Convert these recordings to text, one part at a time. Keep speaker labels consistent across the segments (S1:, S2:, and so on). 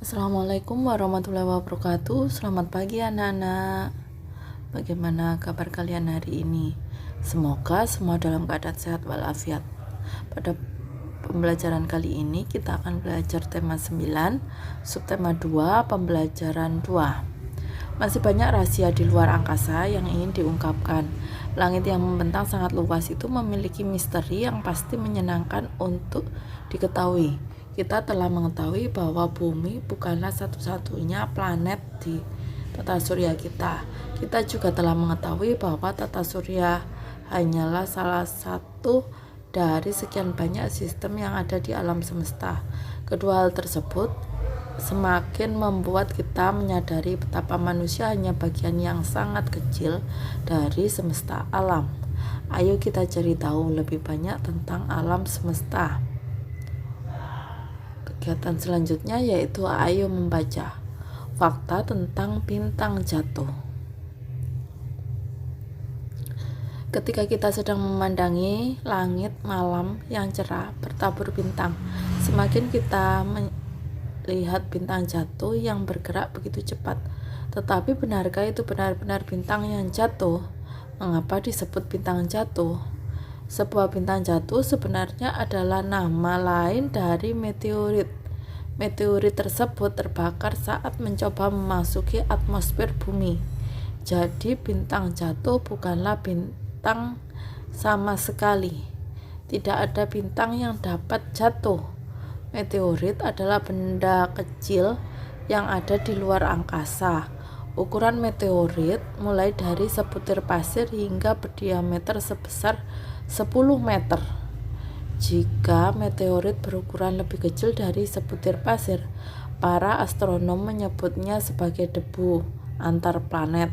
S1: Assalamualaikum warahmatullahi wabarakatuh. Selamat pagi anak-anak. Bagaimana kabar kalian hari ini? Semoga semua dalam keadaan sehat walafiat. Pada pembelajaran kali ini kita akan belajar tema 9, subtema 2, pembelajaran 2. Masih banyak rahasia di luar angkasa yang ingin diungkapkan. Langit yang membentang sangat luas itu memiliki misteri yang pasti menyenangkan untuk diketahui. Kita telah mengetahui bahwa bumi bukanlah satu-satunya planet di tata surya kita. Kita juga telah mengetahui bahwa tata surya hanyalah salah satu dari sekian banyak sistem yang ada di alam semesta. Kedua hal tersebut semakin membuat kita menyadari betapa manusia hanya bagian yang sangat kecil dari semesta alam. Ayo kita cari tahu lebih banyak tentang alam semesta. Kegiatan selanjutnya yaitu ayo membaca fakta tentang bintang jatuh. Ketika kita sedang memandangi langit malam yang cerah bertabur bintang, semakin kita melihat bintang jatuh yang bergerak begitu cepat. Tetapi benarkah itu benar-benar bintang yang jatuh? Mengapa disebut bintang jatuh? Sebuah bintang jatuh sebenarnya adalah nama lain dari meteorit. Meteorit tersebut terbakar saat mencoba memasuki atmosfer bumi. Jadi bintang jatuh bukanlah bintang sama sekali. Tidak ada bintang yang dapat jatuh. Meteorit adalah benda kecil yang ada di luar angkasa. Ukuran meteorit mulai dari sebutir pasir hingga berdiameter sebesar 10 meter. Jika meteorit berukuran lebih kecil dari sebutir pasir, para astronom menyebutnya sebagai debu antar planet.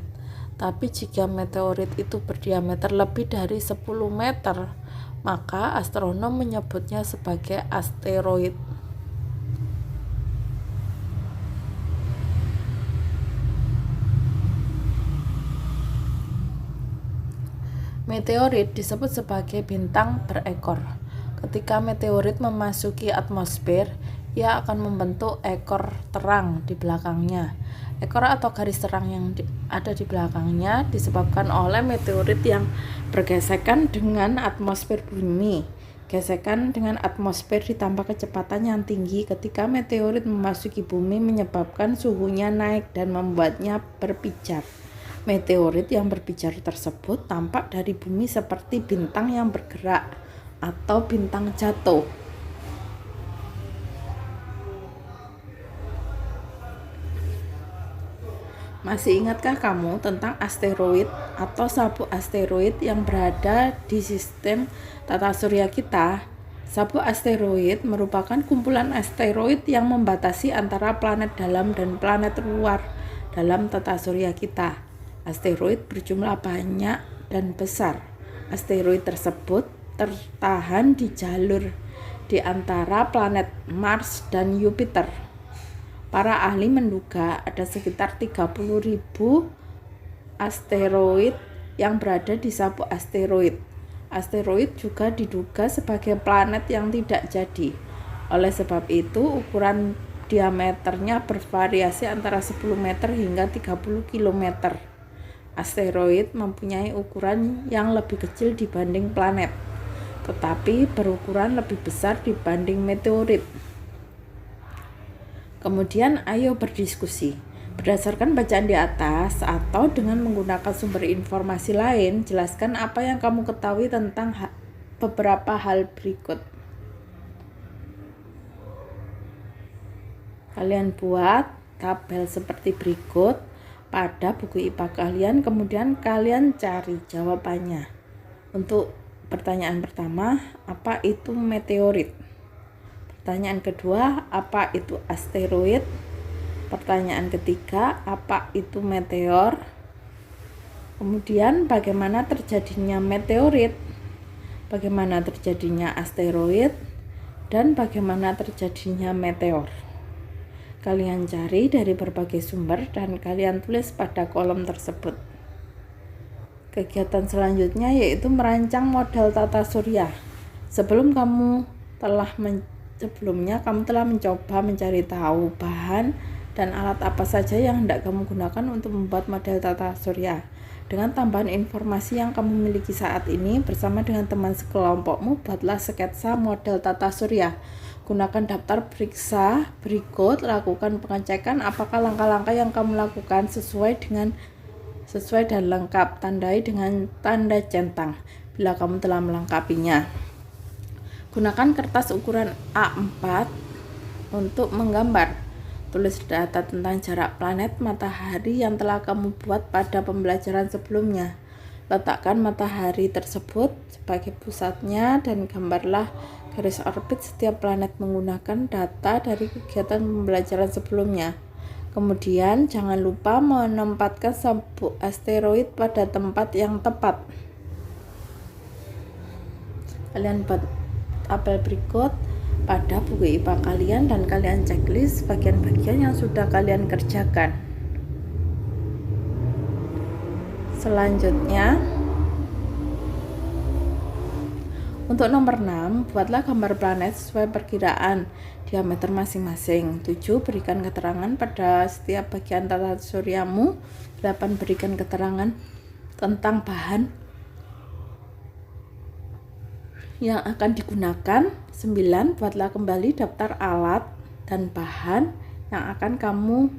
S1: Tapi jika meteorit itu berdiameter lebih dari 10 meter, maka astronom menyebutnya sebagai asteroid. Meteorit disebut sebagai bintang berekor. Ketika meteorit memasuki atmosfer, ia akan membentuk ekor terang di belakangnya. Ekor atau garis terang yang ada di belakangnya disebabkan oleh meteorit yang bergesekan dengan atmosfer bumi. Gesekan dengan atmosfer ditambah kecepatan yang tinggi ketika meteorit memasuki bumi menyebabkan suhunya naik dan membuatnya berpijar. Meteorit yang berpijar tersebut tampak dari bumi seperti bintang yang bergerak atau bintang jatuh. Masih ingatkah kamu tentang asteroid atau sabuk asteroid yang berada di sistem tata surya kita? Sabuk asteroid merupakan kumpulan asteroid yang membatasi antara planet dalam dan planet luar dalam tata surya kita. Asteroid berjumlah banyak dan besar. Asteroid tersebut tertahan di jalur di antara planet Mars dan Jupiter. Para ahli menduga ada sekitar 30.000 asteroid yang berada di sabuk asteroid. Asteroid juga diduga sebagai planet yang tidak jadi. Oleh sebab itu, ukuran diameternya bervariasi antara 10 meter hingga 30 km. Asteroid mempunyai ukuran yang lebih kecil dibanding planet, tetapi berukuran lebih besar dibanding meteorit. Kemudian ayo berdiskusi. Berdasarkan bacaan di atas atau dengan menggunakan sumber informasi lain, jelaskan apa yang kamu ketahui tentang beberapa hal berikut. Kalian buat tabel seperti berikut pada buku IPA kalian, kemudian kalian cari jawabannya. Untuk pertanyaan pertama, apa itu meteorit? Pertanyaan kedua, apa itu asteroid? Pertanyaan ketiga, apa itu meteor? Kemudian bagaimana terjadinya meteorit? Bagaimana terjadinya asteroid? Dan bagaimana terjadinya meteor? Kalian cari dari berbagai sumber dan kalian tulis pada kolom tersebut. Kegiatan selanjutnya yaitu merancang model tata surya. Sebelum kamu telah Sebelumnya kamu telah mencoba mencari tahu bahan dan alat apa saja yang hendak kamu gunakan untuk membuat model tata surya. Dengan tambahan informasi yang kamu miliki saat ini, bersama dengan teman sekelompokmu, buatlah sketsa model tata surya. Gunakan daftar periksa berikut, lakukan pengecekan apakah langkah-langkah yang kamu lakukan sesuai dan lengkap. Tandai dengan tanda centang bila kamu telah melengkapinya. Gunakan kertas ukuran A4 untuk menggambar. Tulis data tentang jarak planet matahari yang telah kamu buat pada pembelajaran sebelumnya. Letakkan matahari tersebut sebagai pusatnya dan gambarlah garis orbit setiap planet menggunakan data dari kegiatan pembelajaran sebelumnya. Kemudian jangan lupa menempatkan sabuk asteroid pada tempat yang tepat. Kalian buat tabel berikut pada buku IPA kalian dan kalian checklist bagian-bagian yang sudah kalian kerjakan. Selanjutnya, untuk nomor 6, buatlah gambar planet sesuai perkiraan diameter masing-masing. 7. Berikan keterangan pada setiap bagian tata suryamu. 8. Berikan keterangan tentang bahan yang akan digunakan. 9. Buatlah kembali daftar alat dan bahan yang akan kamu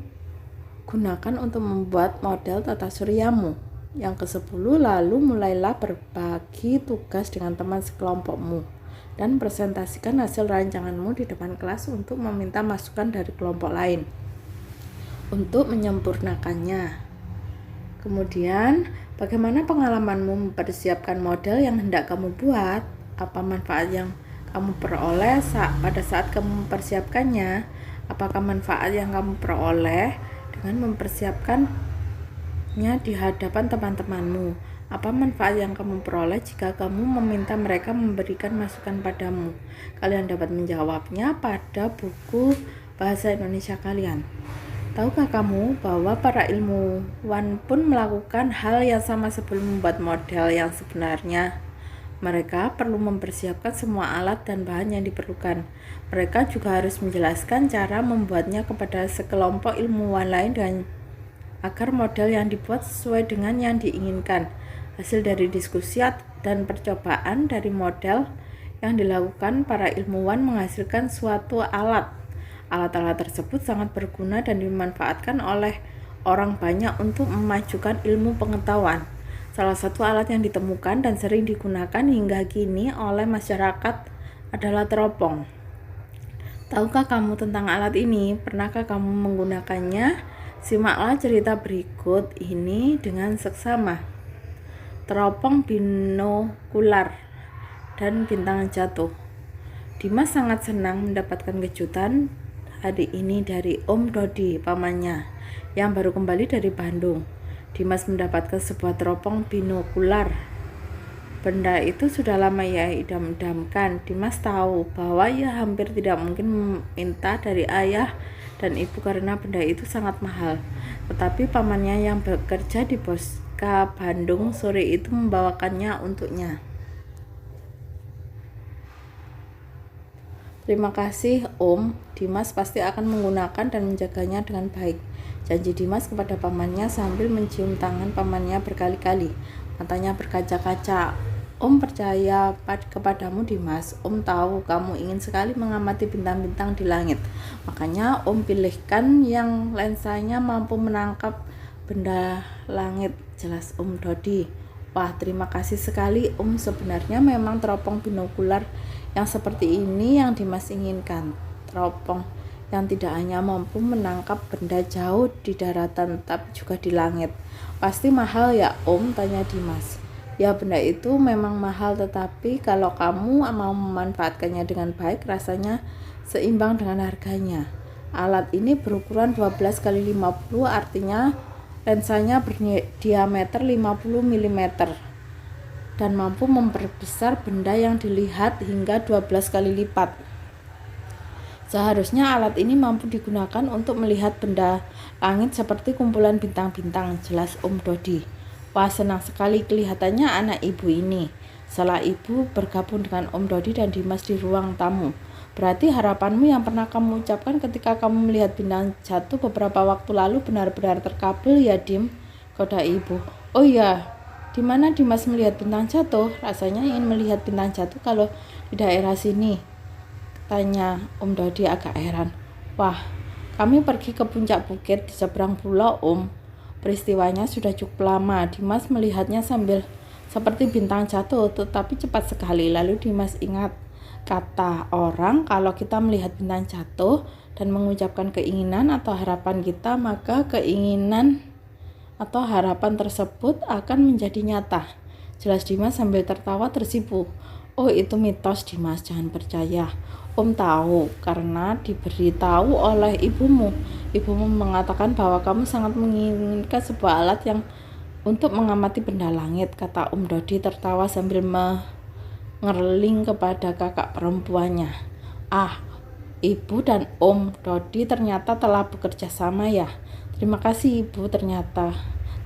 S1: gunakan untuk membuat model tata suryamu. Yang ke-10, lalu mulailah berbagi tugas dengan teman sekelompokmu dan presentasikan hasil rancanganmu di depan kelas untuk meminta masukan dari kelompok lain untuk menyempurnakannya. Kemudian, bagaimana pengalamanmu mempersiapkan model yang hendak kamu buat? Apa manfaat yang kamu peroleh pada saat kamu mempersiapkannya? Apakah manfaat yang kamu peroleh dengan mempersiapkannya di hadapan teman-temanmu? Apa manfaat yang kamu peroleh jika kamu meminta mereka memberikan masukan padamu? Kalian dapat menjawabnya pada buku bahasa Indonesia kalian. Tahukah kamu bahwa para ilmuwan pun melakukan hal yang sama sebelum membuat model yang sebenarnya? Mereka perlu mempersiapkan semua alat dan bahan yang diperlukan. Mereka juga harus menjelaskan cara membuatnya kepada sekelompok ilmuwan lain agar model yang dibuat sesuai dengan yang diinginkan. Hasil dari diskusi dan percobaan dari model yang dilakukan para ilmuwan menghasilkan suatu alat. Alat-alat tersebut sangat berguna dan dimanfaatkan oleh orang banyak untuk memajukan ilmu pengetahuan. Salah satu alat yang ditemukan dan sering digunakan hingga kini oleh masyarakat adalah teropong. Tahukah kamu tentang alat ini? Pernahkah kamu menggunakannya? Simaklah cerita berikut ini dengan seksama. Teropong binokular dan bintang jatuh. Dimas sangat senang mendapatkan kejutan hari ini dari Om Dodi, pamannya, yang baru kembali dari Bandung. Dimas mendapatkan sebuah teropong binokular. Benda itu sudah lama ia idam-idamkan. Dimas tahu bahwa ia hampir tidak mungkin meminta dari ayah dan ibu karena benda itu sangat mahal. Tetapi pamannya yang bekerja di Poska Bandung sore itu membawakannya untuknya. Terima kasih Om, Dimas pasti akan menggunakan dan menjaganya dengan baik. Janji Dimas kepada pamannya sambil mencium tangan pamannya berkali-kali. Matanya berkaca-kaca. Om percaya kepadamu Dimas. Om tahu kamu ingin sekali mengamati bintang-bintang di langit. Makanya Om pilihkan yang lensanya mampu menangkap benda langit. Jelas Om Dodi. Wah, terima kasih sekali Om. Sebenarnya memang teropong binokular yang seperti ini yang Dimas inginkan. Teropong yang tidak hanya mampu menangkap benda jauh di daratan tapi juga di langit. Pasti mahal ya Om? Tanya Dimas. Ya, benda itu memang mahal, tetapi kalau kamu mau memanfaatkannya dengan baik, rasanya seimbang dengan harganya. Alat ini berukuran 12x50, artinya lensanya berdiameter 50 mm dan mampu memperbesar benda yang dilihat hingga 12 kali lipat. Seharusnya alat ini mampu digunakan untuk melihat benda langit seperti kumpulan bintang-bintang, jelas Om Dodi. Wah, senang sekali kelihatannya anak ibu ini. Setelah ibu bergabung dengan Om Dodi dan Dimas di ruang tamu, Berarti harapanmu yang pernah kamu ucapkan ketika kamu melihat bintang jatuh beberapa waktu lalu benar-benar terkabul ya, Dim? Kata ibu. Oh iya, di mana Dimas melihat bintang jatuh? Rasanya ingin melihat bintang jatuh kalau di daerah sini, tanya Om Dodi agak heran. Wah, kami pergi ke puncak bukit di seberang pulau, Om. Peristiwanya sudah cukup lama. Dimas melihatnya sambil seperti bintang jatuh, tetapi cepat sekali. Lalu Dimas ingat kata orang, kalau kita melihat bintang jatuh dan mengucapkan keinginan atau harapan kita, maka keinginan atau harapan tersebut akan menjadi nyata. Jelas Dimas sambil tertawa tersipu. Oh, itu mitos, Dimas, jangan percaya. Om tahu karena diberitahu oleh ibumu. Ibumu mengatakan bahwa kamu sangat menginginkan sebuah alat yang untuk mengamati benda langit, kata Om Dodi tertawa sambil mengerling kepada kakak perempuannya. Ah, Ibu dan Om Dodi ternyata telah bekerja sama ya. Terima kasih Ibu, ternyata.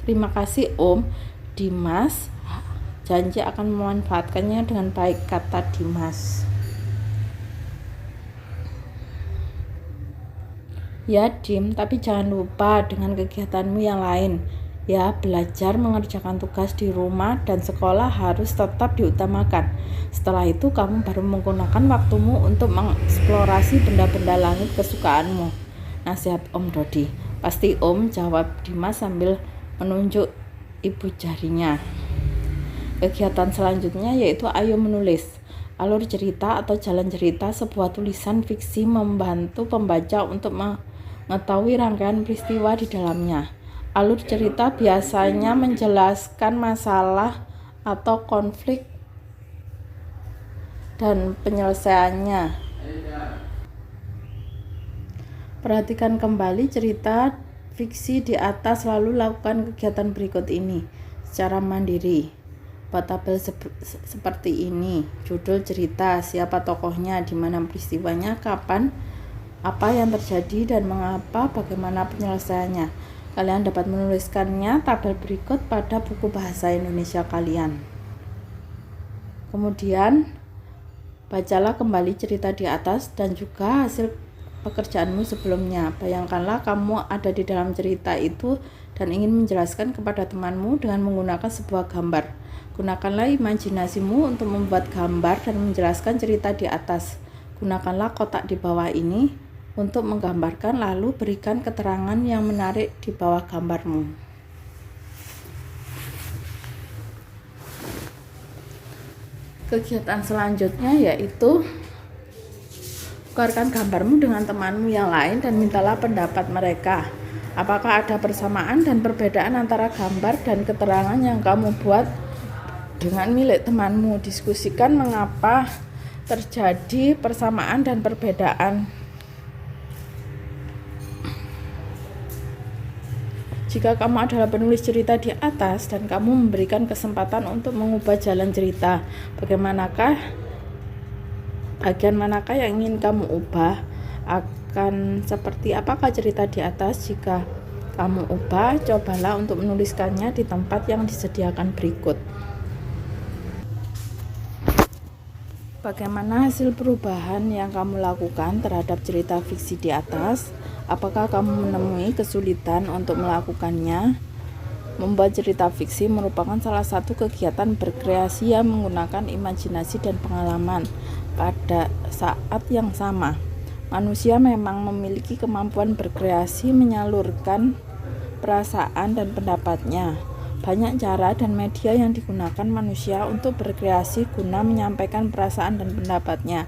S1: Terima kasih Om. Dimas janji akan memanfaatkannya dengan baik, kata Dimas. Ya Dim, tapi jangan lupa dengan kegiatanmu yang lain. Ya, belajar mengerjakan tugas di rumah dan sekolah harus tetap diutamakan. Setelah itu kamu baru menggunakan waktumu untuk mengeksplorasi benda-benda langit kesukaanmu. Nasihat Om Dodi. Pasti Om, jawab Dimas sambil menunjuk ibu jarinya. Kegiatan selanjutnya yaitu ayo menulis. Alur cerita atau jalan cerita, sebuah tulisan fiksi membantu pembaca untuk mengetahui rangkaian peristiwa di dalamnya. Alur cerita biasanya menjelaskan masalah atau konflik dan penyelesaiannya. Perhatikan kembali cerita fiksi di atas, lalu lakukan kegiatan berikut ini secara mandiri. Buat tabel seperti ini. Judul cerita, siapa tokohnya, di mana peristiwanya, kapan, apa yang terjadi dan mengapa, bagaimana penyelesaiannya. Kalian dapat menuliskannya tabel berikut pada buku bahasa Indonesia kalian. Kemudian bacalah kembali cerita di atas dan juga hasil pekerjaanmu sebelumnya. Bayangkanlah kamu ada di dalam cerita itu dan ingin menjelaskan kepada temanmu dengan menggunakan sebuah gambar. Gunakanlah imajinasimu untuk membuat gambar dan menjelaskan cerita di atas. Gunakanlah kotak di bawah ini untuk menggambarkan, lalu berikan keterangan yang menarik di bawah gambarmu. Kegiatan selanjutnya yaitu tukarkan gambarmu dengan temanmu yang lain dan mintalah pendapat mereka. Apakah ada persamaan dan perbedaan antara gambar dan keterangan yang kamu buat dengan milik temanmu? Diskusikan mengapa terjadi persamaan dan perbedaan. Jika kamu adalah penulis cerita di atas dan kamu memberikan kesempatan untuk mengubah jalan cerita, bagian manakah yang ingin kamu ubah? Akan seperti apakah cerita di atas jika kamu ubah? Cobalah untuk menuliskannya di tempat yang disediakan berikut. Bagaimana hasil perubahan yang kamu lakukan terhadap cerita fiksi di atas? Apakah kamu menemui kesulitan untuk melakukannya? Membuat cerita fiksi merupakan salah satu kegiatan berkreasi yang menggunakan imajinasi dan pengalaman. Pada saat yang sama, manusia memang memiliki kemampuan berkreasi, menyalurkan perasaan dan pendapatnya. Banyak cara dan media yang digunakan manusia untuk berkreasi guna menyampaikan perasaan dan pendapatnya.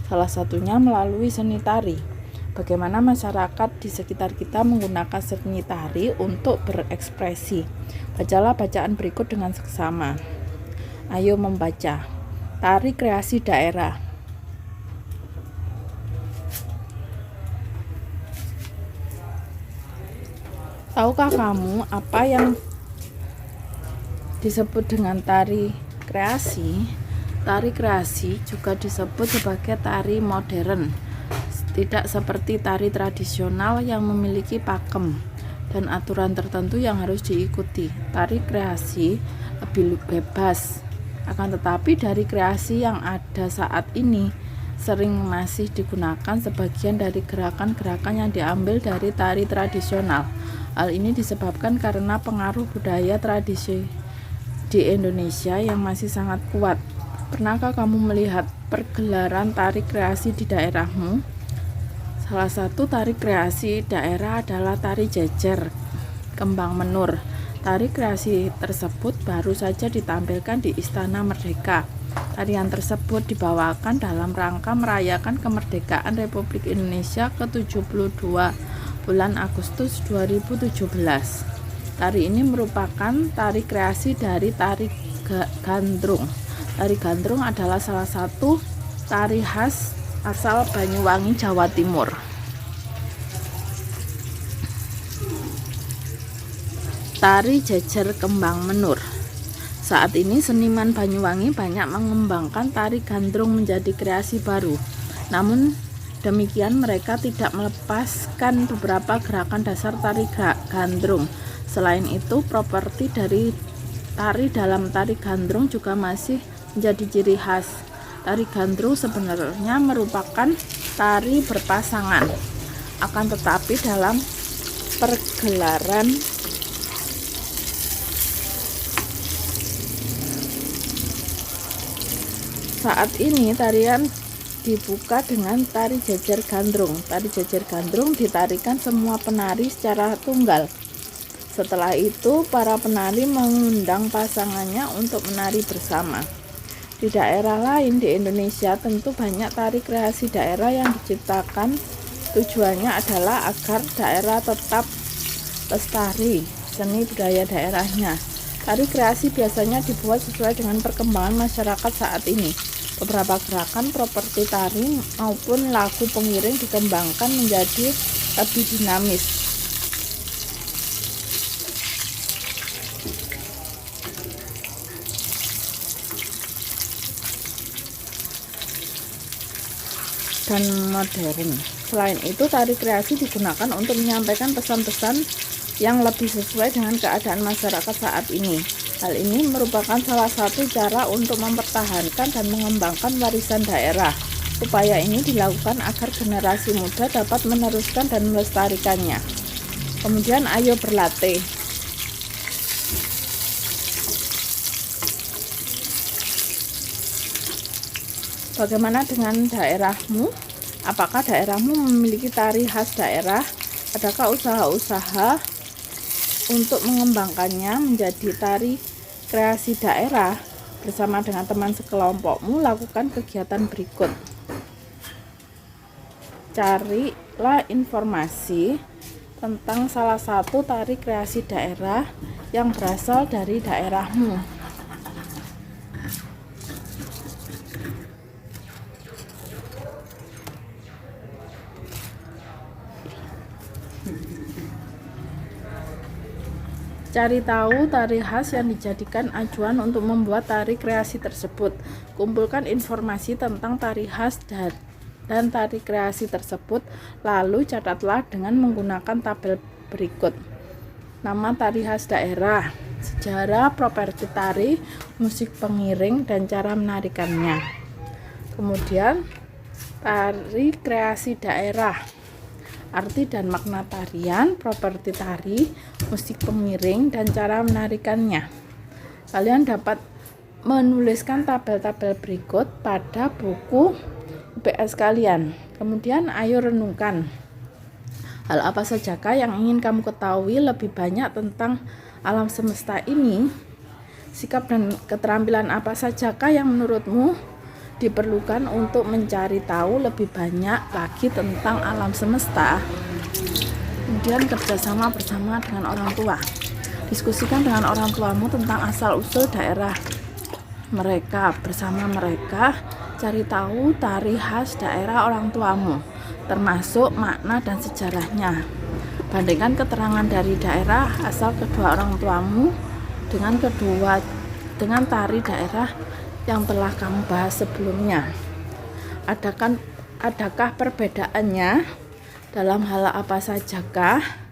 S1: Salah satunya melalui seni tari. Bagaimana masyarakat di sekitar kita menggunakan seni tari untuk berekspresi. Bacalah bacaan berikut dengan seksama. Ayo membaca. Tari kreasi daerah. Tahukah kamu apa yang disebut dengan tari kreasi? Tari kreasi juga disebut sebagai tari modern. Tidak seperti tari tradisional yang memiliki pakem dan aturan tertentu yang harus diikuti. Tari kreasi lebih bebas. Akan tetapi dari kreasi yang ada saat ini, sering masih digunakan sebagian dari gerakan-gerakan yang diambil dari tari tradisional. Hal ini disebabkan karena pengaruh budaya tradisi di Indonesia yang masih sangat kuat. Pernahkah kamu melihat pergelaran tari kreasi di daerahmu? Salah satu tari kreasi daerah adalah tari jejer kembang menur. Tari kreasi tersebut baru saja ditampilkan di Istana Merdeka. Tarian tersebut dibawakan dalam rangka merayakan kemerdekaan Republik Indonesia ke-72 bulan Agustus 2017. Tari ini merupakan tari kreasi dari tari gandrung. Tari gandrung adalah salah satu tari khas asal Banyuwangi, Jawa Timur. Tari jejer kembang menur. Saat ini seniman Banyuwangi banyak mengembangkan tari gandrung menjadi kreasi baru. Namun demikian mereka tidak melepaskan beberapa gerakan dasar tari gandrung. Selain itu, properti dari tari dalam tari gandrung juga masih menjadi ciri khas. Tari gandrung sebenarnya merupakan tari berpasangan. Akan tetapi dalam pergelaran saat ini tarian dibuka dengan tari jejer gandrung. Tari jejer gandrung ditarikan semua penari secara tunggal. Setelah itu para penari mengundang pasangannya untuk menari bersama. Di daerah lain di Indonesia tentu banyak tari kreasi daerah yang diciptakan. Tujuannya adalah agar daerah tetap lestari seni budaya daerahnya. Tari kreasi biasanya dibuat sesuai dengan perkembangan masyarakat saat ini. Beberapa gerakan properti tari maupun lagu pengiring dikembangkan menjadi lebih dinamis. Dan modern. Selain itu, tari kreasi digunakan untuk menyampaikan pesan-pesan yang lebih sesuai dengan keadaan masyarakat saat ini. Hal ini merupakan salah satu cara untuk mempertahankan dan mengembangkan warisan daerah. Upaya ini dilakukan agar generasi muda dapat meneruskan dan melestarikannya. Kemudian ayo berlatih. Bagaimana dengan daerahmu? Apakah daerahmu memiliki tari khas daerah? Adakah usaha-usaha untuk mengembangkannya menjadi tari kreasi daerah? Bersama dengan teman sekelompokmu, lakukan kegiatan berikut. Carilah informasi tentang salah satu tari kreasi daerah yang berasal dari daerahmu. Cari tahu tari khas yang dijadikan acuan untuk membuat tari kreasi tersebut. Kumpulkan informasi tentang tari khas dan tari kreasi tersebut, lalu catatlah dengan menggunakan tabel berikut. Nama tari khas daerah, sejarah properti tari, musik pengiring, dan cara menarikannya. Kemudian tari kreasi daerah, arti dan makna tarian, properti tari, musik pengiring, dan cara menarikannya. Kalian dapat menuliskan tabel-tabel berikut pada buku UPS kalian. Kemudian ayo renungkan. Hal apa sajakah yang ingin kamu ketahui lebih banyak tentang alam semesta ini? Sikap dan keterampilan apa sajakah yang menurutmu diperlukan untuk mencari tahu lebih banyak lagi tentang alam semesta? Kemudian kerjasama bersama dengan orang tua. Diskusikan dengan orang tuamu tentang asal-usul daerah mereka. Bersama mereka, cari tahu tari khas daerah orang tuamu, termasuk makna dan sejarahnya. Bandingkan keterangan dari daerah asal kedua orang tuamu dengan tari daerah yang telah kamu bahas sebelumnya. Adakah perbedaannya? Dalam hal apa sajakah?